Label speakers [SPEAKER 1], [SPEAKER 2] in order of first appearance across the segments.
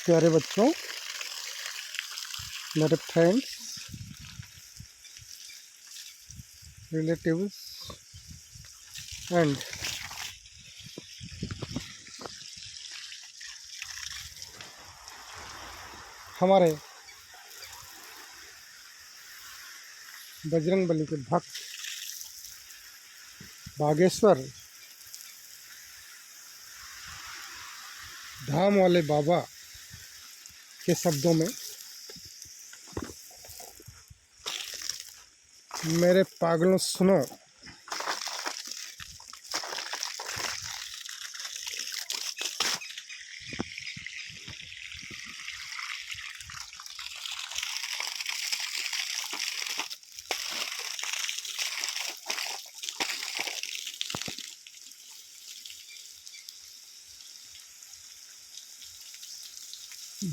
[SPEAKER 1] प्यारे बच्चों, मेरे फ्रेंड्स, रिलेटिव्स एंड हमारे बजरंगबली के भक्त बागेश्वर धाम वाले बाबा के शब्दों में मेरे पागलों सुनो।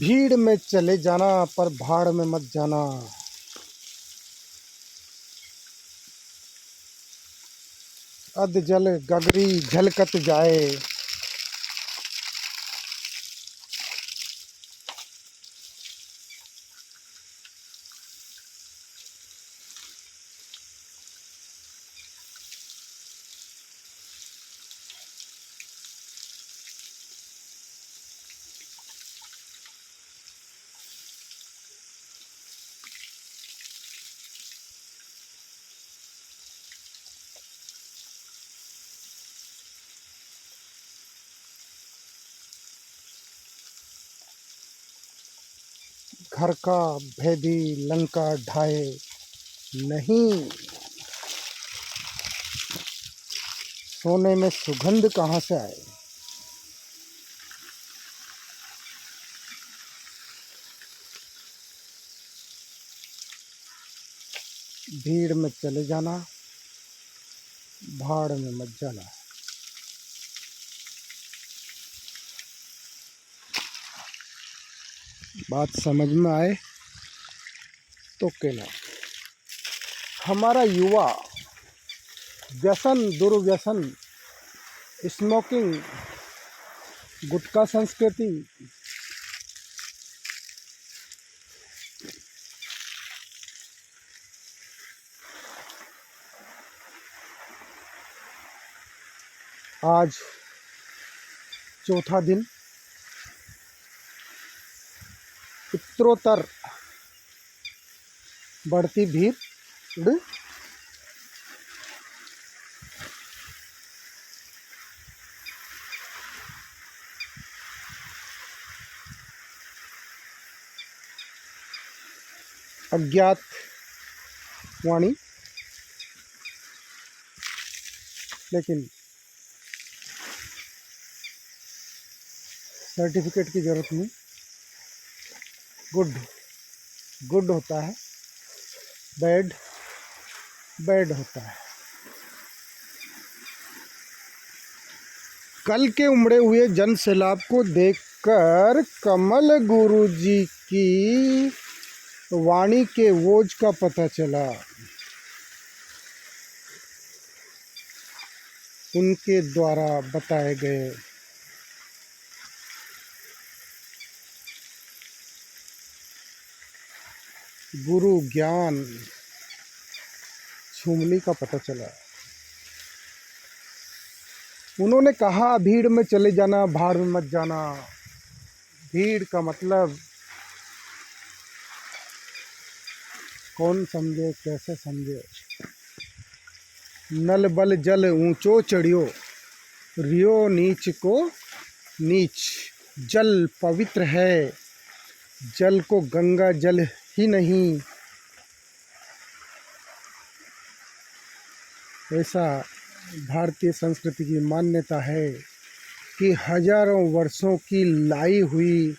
[SPEAKER 1] भीड़ में चले जाना पर भाड़ में मत जाना। अध जल गगरी झलकत जाए, घर का भेदी लंका ढाए नहीं। सोने में सुगंध कहाँ से आए। भीड़ में चले जाना, भाड़ में मत जाना। बात समझ में आए तो कहना। हमारा युवा व्यसन, दुर्व्यसन, स्मोकिंग, गुटखा संस्कृति, आज चौथा दिन उत्तरोत्तर बढ़ती भीड़, अज्ञात वाणी, लेकिन सर्टिफिकेट की जरूरत नहीं। गुड होता है, बैड होता है। कल के उमड़े हुए जन सैलाब को देखकर कमल गुरुजी की वाणी के ओज का पता चला। उनके द्वारा बताए गए गुरु ज्ञान छूमली का पता चला। उन्होंने कहा, भीड़ में चले जाना, भाड़ में मत जाना। भीड़ का मतलब कौन समझे, कैसे समझे। नल बल जल ऊंचो चढ़ियो, रियो नीच को नीच। जल पवित्र है, जल को गंगा जल ही नहीं, ऐसा भारतीय संस्कृति की मान्यता है कि हजारों वर्षों की लाई हुई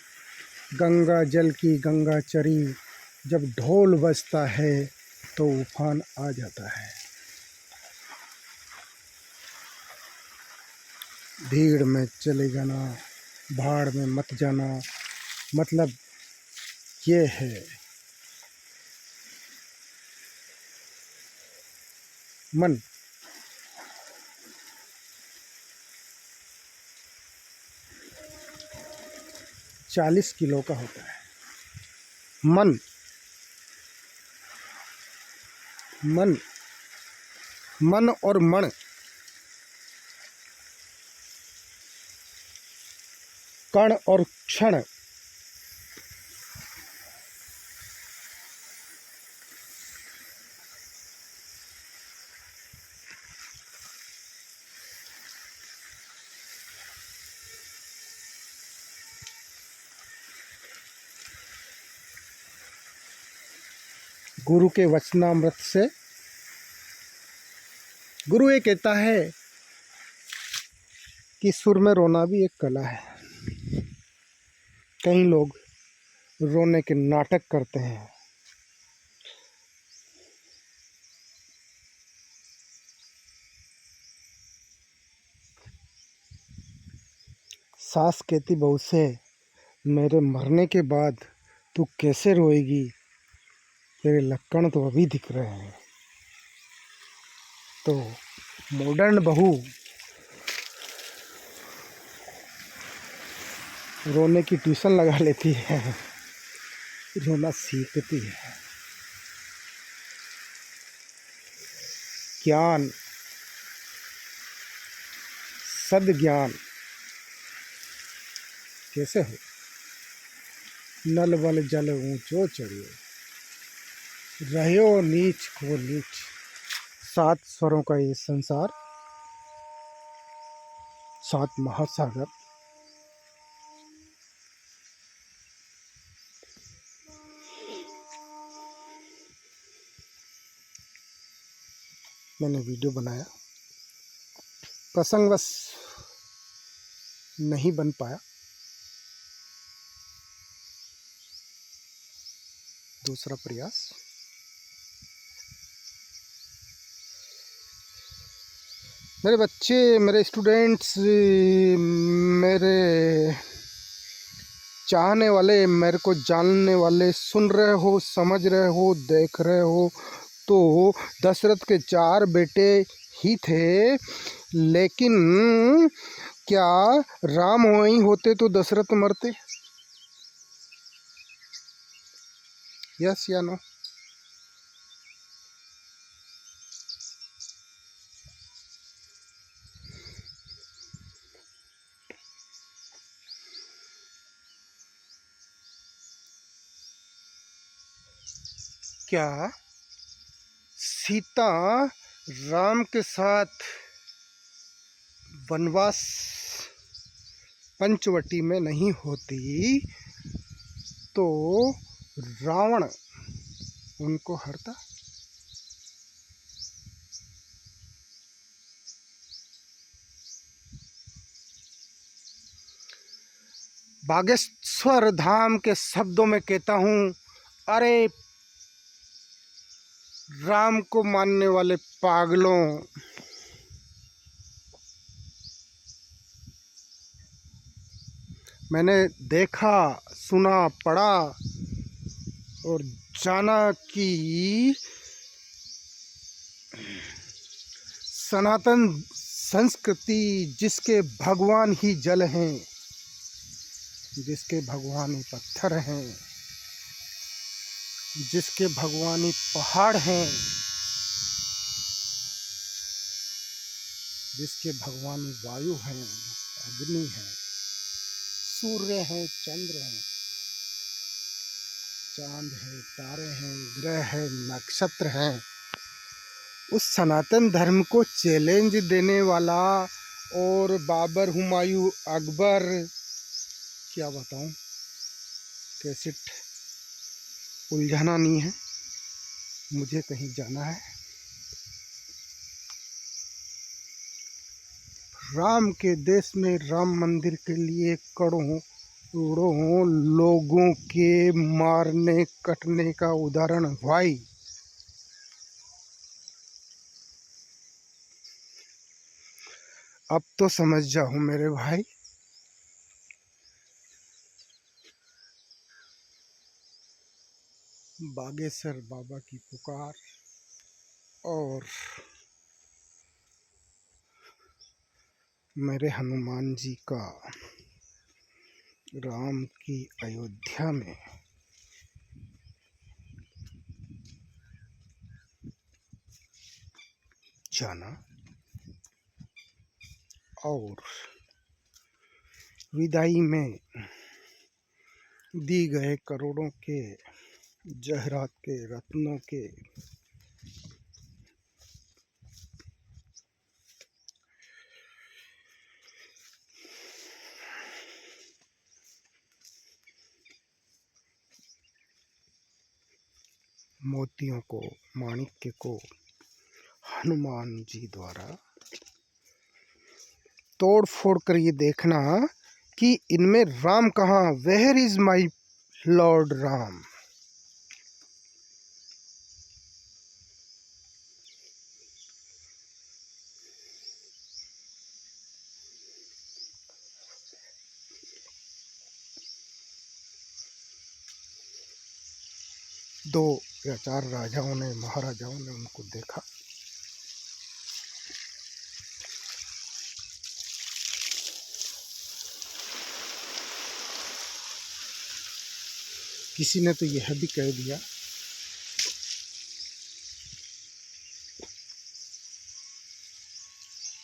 [SPEAKER 1] गंगा जल की गंगा चरी जब ढोल बजता है तो उफान आ जाता है। भीड़ में चले जाना, भाड़ में मत जाना, मतलब ये है मन 40 किलो का होता है। मन मन मन और मण, कण और क्षण, गुरु के वचनामृत से गुरु ये कहता है कि सुर में रोना भी एक कला है। कई लोग रोने के नाटक करते हैं। सास कहती बहू से, मेरे मरने के बाद तू कैसे रोएगी, तेरे लक्षण तो अभी दिख रहे हैं। तो मॉडर्न बहू रोने की ट्यूशन लगा लेती है, रोना सीखती है। ज्ञान, सद्ज्ञान कैसे हो, नल बल जल ऊंचो चढ़ियो, रहो नीच को नीच। 7 स्वरों का ये संसार, 7 महासागर, मैंने वीडियो बनाया, प्रसंगवश नहीं बन पाया। दूसरा प्रयास। मेरे बच्चे, मेरे स्टूडेंट्स, मेरे चाहने वाले, मेरे को जानने वाले, सुन रहे हो, समझ रहे हो, देख रहे हो, तो दशरथ के 4 बेटे ही थे, लेकिन क्या राम वहीं होते तो दशरथ मरते? यस या नो? क्या सीता राम के साथ वनवास पंचवटी में नहीं होती तो रावण उनको हरता? बागेश्वर धाम के शब्दों में कहता हूँ, अरे राम को मानने वाले पागलों, मैंने देखा, सुना, पढ़ा और जाना कि सनातन संस्कृति जिसके भगवान ही जल हैं, जिसके भगवान ही पत्थर हैं, जिसके भगवान ही पहाड़ हैं, जिसके भगवान ही वायु हैं, अग्नि है, सूर्य है, चंद्र है, चांद है, तारे हैं, ग्रह है, नक्षत्र हैं, उस सनातन धर्म को चैलेंज देने वाला और बाबर, हुमायूं, अकबर, क्या बताऊं, कैसेट उलझाना नहीं है, मुझे कहीं जाना है। राम के देश में राम मंदिर के लिए करोड़ों लोगों के मारने कटने का उदाहरण भाई। अब तो समझ जाओ मेरे भाई, बागेश्वर बाबा की पुकार और मेरे हनुमान जी का राम की अयोध्या में जाना और विदाई में दी गए करोड़ों के जहरात के रत्नों के मोतियों को, माणिक्य को हनुमान जी द्वारा तोड़ फोड़ कर ये देखना कि इनमें राम कहाँ, where is my lord Ram. दो या चार राजाओं ने, महाराजाओं ने उनको देखा। किसी ने तो यह भी कह दिया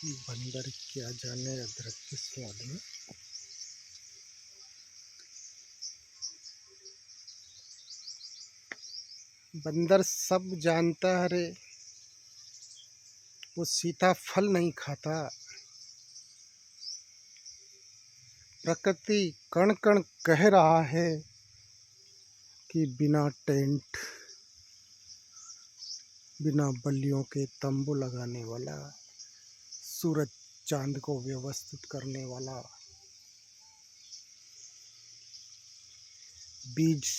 [SPEAKER 1] बंदर क्या जाने अदरक के स्वाद में। बंदर सब जानता है रे, वो सीता फल नहीं खाता। प्रकृति कण कण कह रहा है कि बिना टेंट, बिना बल्लियों के तंबू लगाने वाला, सूरज चांद को व्यवस्थित करने वाला, बीज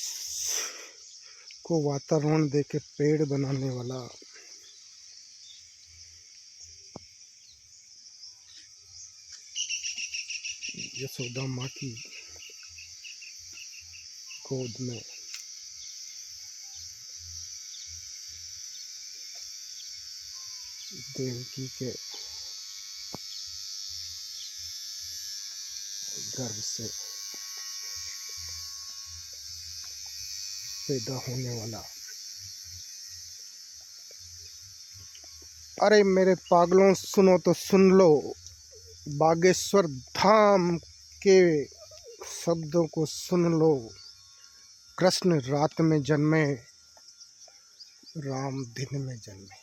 [SPEAKER 1] को वातावरण देके पेड़ बनाने वाला, यशोदा माँ की गोद में देवकी के गर्भ से पैदा होने वाला। अरे मेरे पागलों, सुनो तो सुन लो, बागेश्वर धाम के शब्दों को सुन लो। कृष्ण रात में जन्मे, राम दिन में जन्मे।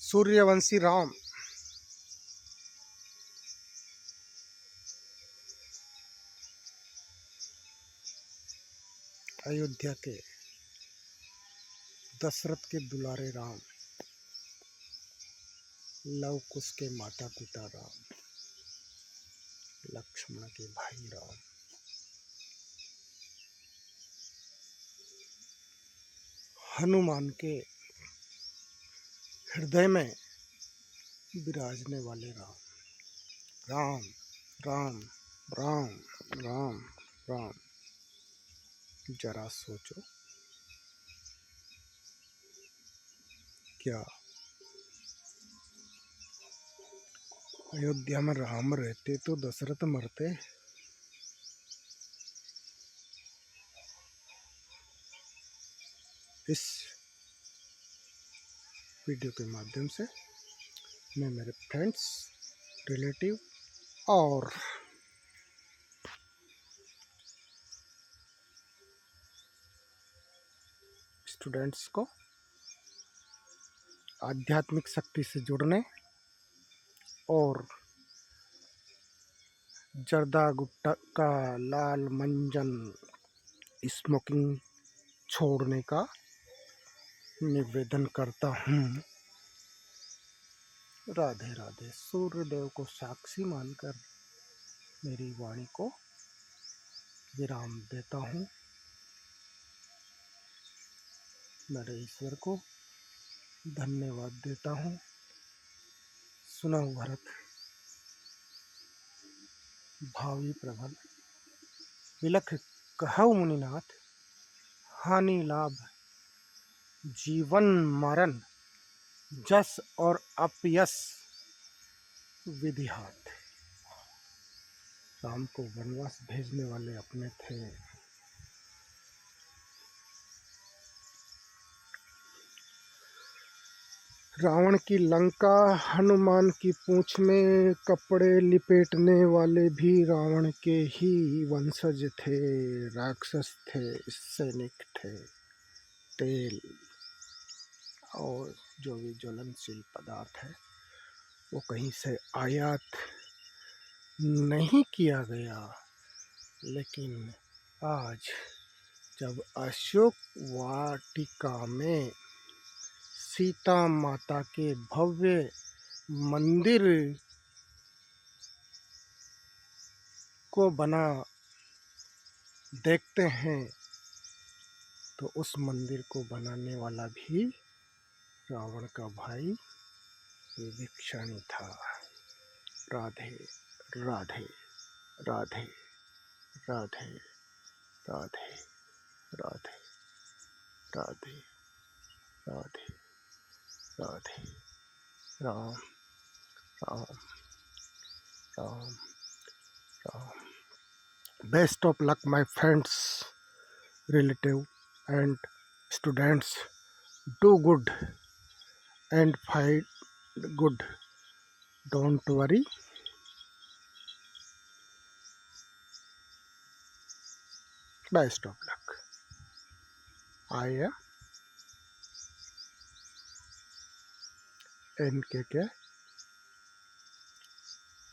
[SPEAKER 1] सूर्यवंशी राम अयोध्या के दशरथ के दुलारे राम, लव कुश के माता पिता राम, लक्ष्मण के भाई राम, हनुमान के हृदय में विराजने वाले राम। राम राम राम राम राम। जरा सोचो, क्या अयोध्या में राम रहते तो दशरथ मरते? इस वीडियो के माध्यम से मैं मेरे फ्रेंड्स, रिलेटिव और स्टूडेंट्स को आध्यात्मिक शक्ति से जुड़ने और जर्दा, गुटखा, लाल मंजन, स्मोकिंग छोड़ने का निवेदन करता हूँ। राधे राधे। सूर्यदेव को साक्षी मानकर मेरी वाणी को विराम देता हूँ। मेरे ईश्वर को धन्यवाद देता हूँ। सुनहु भरत, भावी प्रबल, विलख कहु मुनिनाथ, हानि लाभ जीवन मरण, जस और अपयश विधिहात राम को वनवास भेजने वाले अपने थे। रावण की लंका, हनुमान की पूंछ में कपड़े लिपेटने वाले भी रावण के ही वंशज थे, राक्षस थे, सैनिक थे। तेल और जो भी ज्वलनशील पदार्थ है वो कहीं से आयात नहीं किया गया। लेकिन आज जब अशोक वाटिका में सीता माता के भव्य मंदिर को बना देखते हैं तो उस मंदिर को बनाने वाला भी रावण का भाई विभीषण था। Radhe Radhe Radhe Radhe Radhe Radhe Radhe Radhe Radhe. Ram Ram Ram Ram. Best of luck my friends, relative and students. Do good and find good. Don't worry. Best of luck. I am NKK,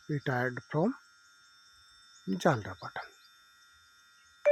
[SPEAKER 1] retired from Jalrapatan.